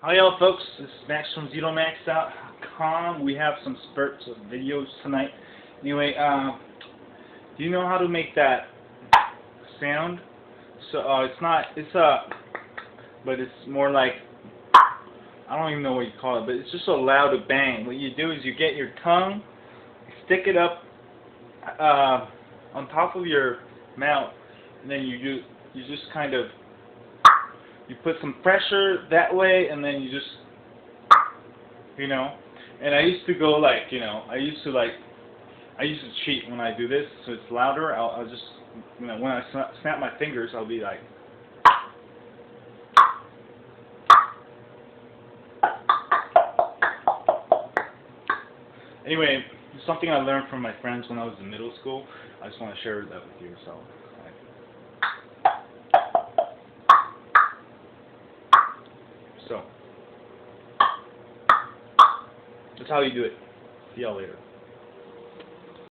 Hi y'all folks, this is Max from ZeroMax.com. We have some spurts of videos tonight. Anyway, do you know how to make that sound? So but it's more like, I don't even know what you call it, but it's just a loud bang. What you do is you get your tongue, stick it up on top of your mouth, and then you just kind of, you put some pressure that way, and then you just, and I used to go like, I used to cheat when I do this, so it's louder. I'll just, when I snap my fingers, I'll be like, anyway, it's something I learned from my friends when I was in middle school. I just want to share that with you. So that's how you do it. See y'all later.